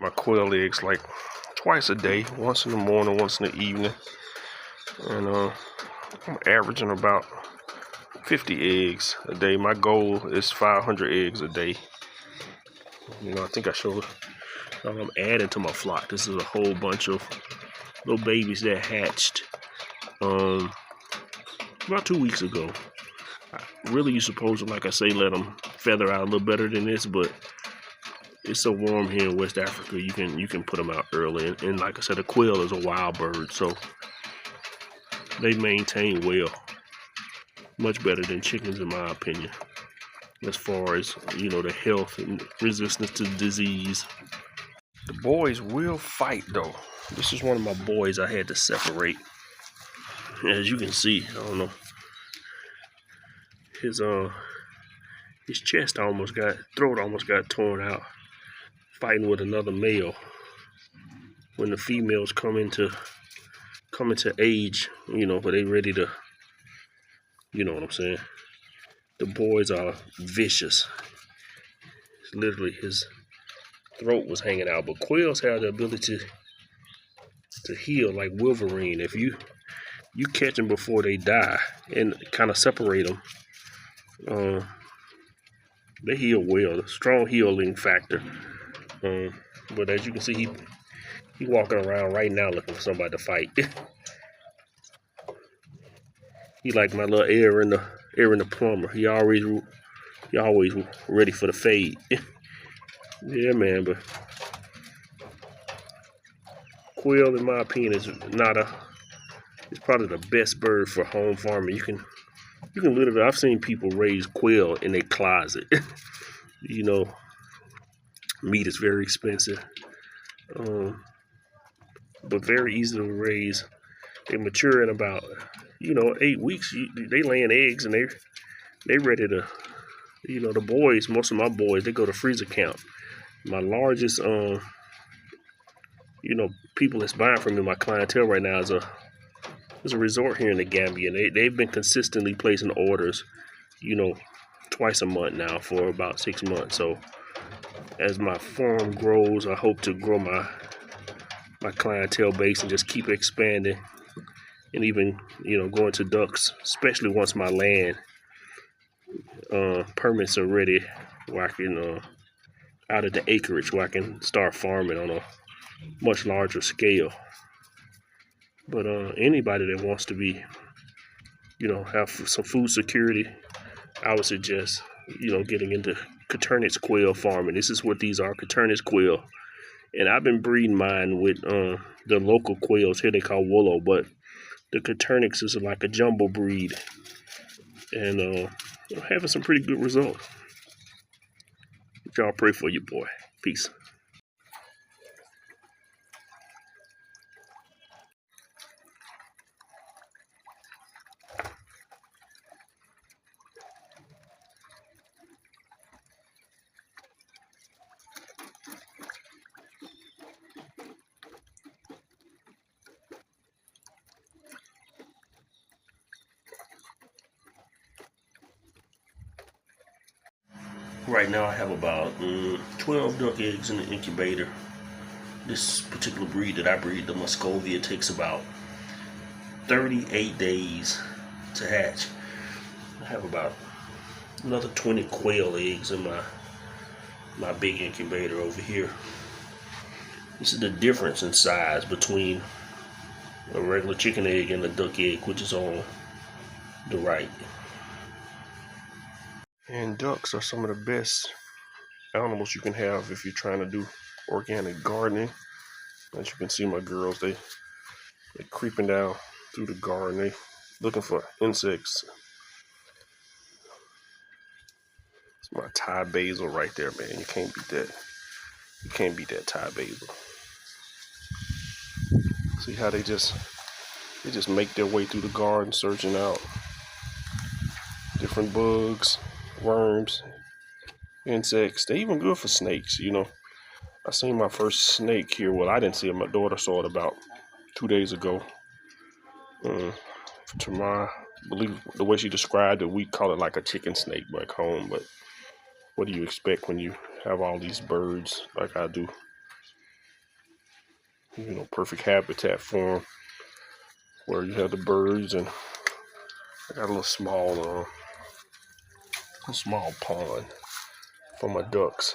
my quail eggs like twice a day, once in the morning, once in the evening. And I'm averaging about 50 eggs a day. My goal is 500 eggs a day. You know, I think I showed I'm adding to my flock. This is a whole bunch of little babies that hatched about 2 weeks ago. Really, you're supposed to, like I say, let them feather out a little better than this, but it's so warm here in West Africa, you can put them out early. And like I said, a quail is a wild bird, so they maintain well, much better than chickens in my opinion, as far as, you know, the health and resistance to disease. The boys will fight though. This is one of my boys I had to separate. As you can see, I don't know, his chest throat almost got torn out fighting with another male. When the females come into age, you know, but they ready to, you know what I'm saying. The boys are vicious. Literally, his throat was hanging out. But quails have the ability to heal like Wolverine. If you catch them before they die and kind of separate them, they heal well. Strong healing factor. But as you can see, he walking around right now looking for somebody to fight. He like my little air in the plumber. He always ready for the fade. Yeah, man. But quail, in my opinion, is it's probably the best bird for home farming. You can literally, I've seen people raise quail in their closet. You know, meat is very expensive, but very easy to raise. They mature in about, you know, 8 weeks. They laying eggs and they ready to, you know, the boys, most of my boys, they go to freezer count. My largest, you know, people that's buying from me, my clientele right now is a resort here in the Gambia, and they've been consistently placing orders, you know, twice a month now for about 6 months. So as my farm grows, I hope to grow my clientele base and just keep expanding, and even, you know, going to ducks, especially once my land permits are ready, where I can out of the acreage, where I can start farming on a much larger scale. But anybody that wants to be, you know, have some food security, I would suggest, you know, getting into Caternix quail farming. This is what these are, Caternix quail. And I've been breeding mine with the local quails here, they call Willow, but the Caternix is like a jumbo breed, and having some pretty good results. Y'all pray for your boy. Peace. Right now I have about 12 duck eggs in the incubator. This particular breed that I breed, the Muscovia, takes about 38 days to hatch. I have about another 20 quail eggs in my big incubator over here. This is the difference in size between a regular chicken egg and a duck egg, which is on the right. And ducks are some of the best animals you can have if you're trying to do organic gardening. As you can see, my girls, they're creeping down through the garden. They looking for insects. It's my Thai basil right there, man. You can't beat that. You can't beat that Thai basil. See how they just make their way through the garden, searching out different bugs, worms, insects. They even good for snakes, you know. I seen my first snake here. Well, I didn't see it. My daughter saw it about 2 days ago. To my belief, the way she described it, we call it like a chicken snake back home. But what do you expect when you have all these birds like I do? You know, perfect habitat for them, where you have the birds, and I got a small pond for my ducks.